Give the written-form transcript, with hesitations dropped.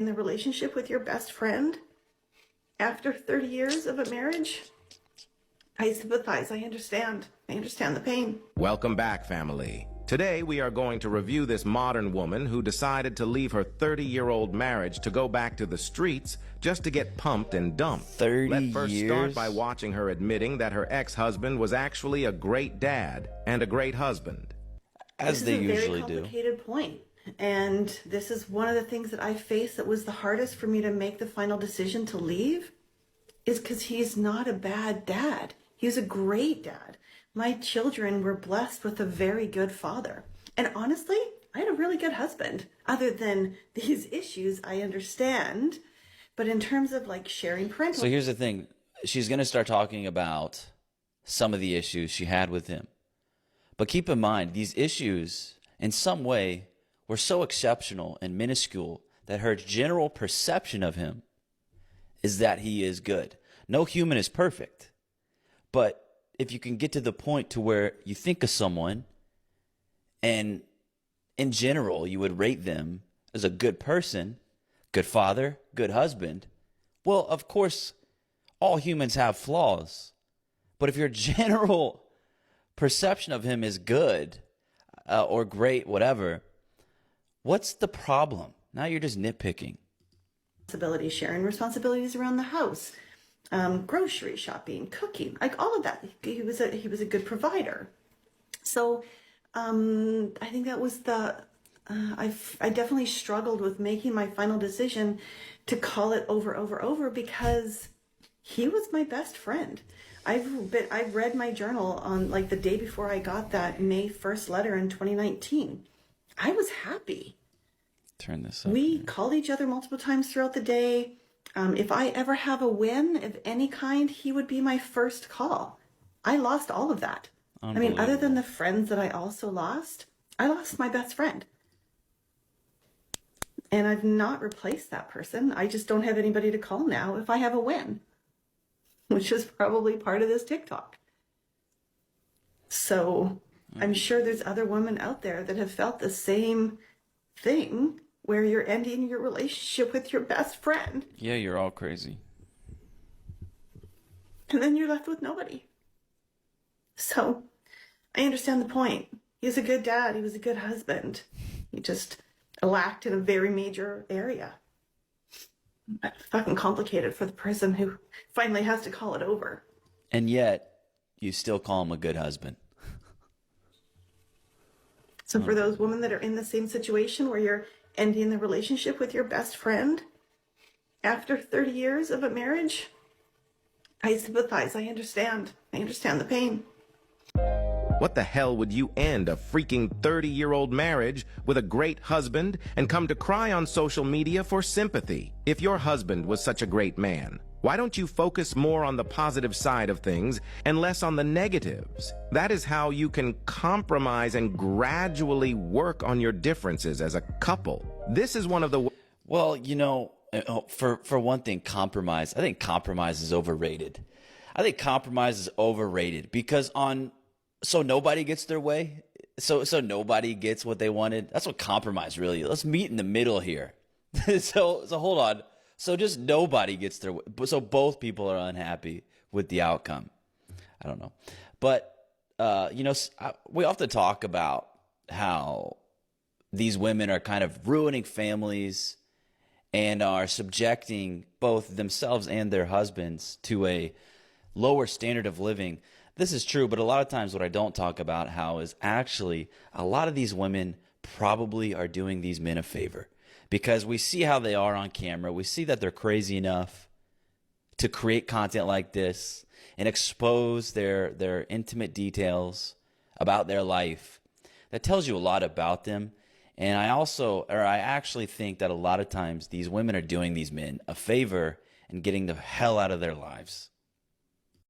in the relationship with your best friend after 30 years of a marriage? I sympathize. I understand. I understand the pain. Welcome back, family. Today, we are going to review this modern woman who decided to leave her 30-year-old marriage to go back to the streets just to get pumped and dumped. 30 Let's first years? start by watching her admitting that her ex-husband was actually a great dad and a great husband. As they usually do. This is a very complicated point. And this is one of the things that I faced that was the hardest for me to make the final decision to leave, is because he's not a bad dad. He's a great dad. My children were blessed with a very good father. And honestly, I had a really good husband. Other than these issues, I understand. But in terms of like sharing parental... So here's the thing. She's going to start talking about some of the issues she had with him. But keep in mind, these issues, in some way, were so exceptional and minuscule that her general perception of him is that he is good. No human is perfect. But if you can get to the point to where you think of someone and in general you would rate them as a good person, good father, good husband, well, of course, all humans have flaws. But if your general perception of him is good or great, whatever, what's the problem? Now you're just nitpicking. Sharing responsibilities around the house. Grocery shopping, cooking, like all of that. He was a good provider. So I think that was I definitely struggled with making my final decision to call it over because he was my best friend. I've read my journal on like the day before I got that May 1st letter in 2019. I was happy. Turn this up. We called each other multiple times throughout the day. If I ever have a win of any kind, he would be my first call. I lost all of that. I mean, other than the friends that I also lost, I lost my best friend. And I've not replaced that person. I just don't have anybody to call now if I have a win, which is probably part of this TikTok. So I'm sure there's other women out there that have felt the same thing, where you're ending your relationship with your best friend. Yeah, you're all crazy. And then you're left with nobody. So I understand the point. He was a good dad. He was a good husband. He just lacked in a very major area. That's fucking complicated for the person who finally has to call it over. And yet, you still call him a good husband. So for those women that are in the same situation where you're ending the relationship with your best friend after 30 years of a marriage, I sympathize. I understand. I understand the pain. What the hell would you end a freaking 30-year-old marriage with a great husband and come to cry on social media for sympathy? If your husband was such a great man, why don't you focus more on the positive side of things and less on the negatives? That is how you can compromise and gradually work on your differences as a couple. This is one of the... Well, you know, for one thing, compromise. I think compromise is overrated. I think compromise is overrated because so nobody gets their way. So nobody gets what they wanted. That's what compromise really is. Let's meet in the middle here. So hold on. So just nobody gets their way. So both people are unhappy with the outcome. I don't know. But, you know, we often talk about how these women are kind of ruining families and are subjecting both themselves and their husbands to a lower standard of living. This is true, but a lot of times what I don't talk about how is actually a lot of these women probably are doing these men a favor. Because we see how they are on camera. We see that they're crazy enough to create content like this and expose their intimate details about their life. That tells you a lot about them. And I actually think that a lot of times these women are doing these men a favor and getting the hell out of their lives.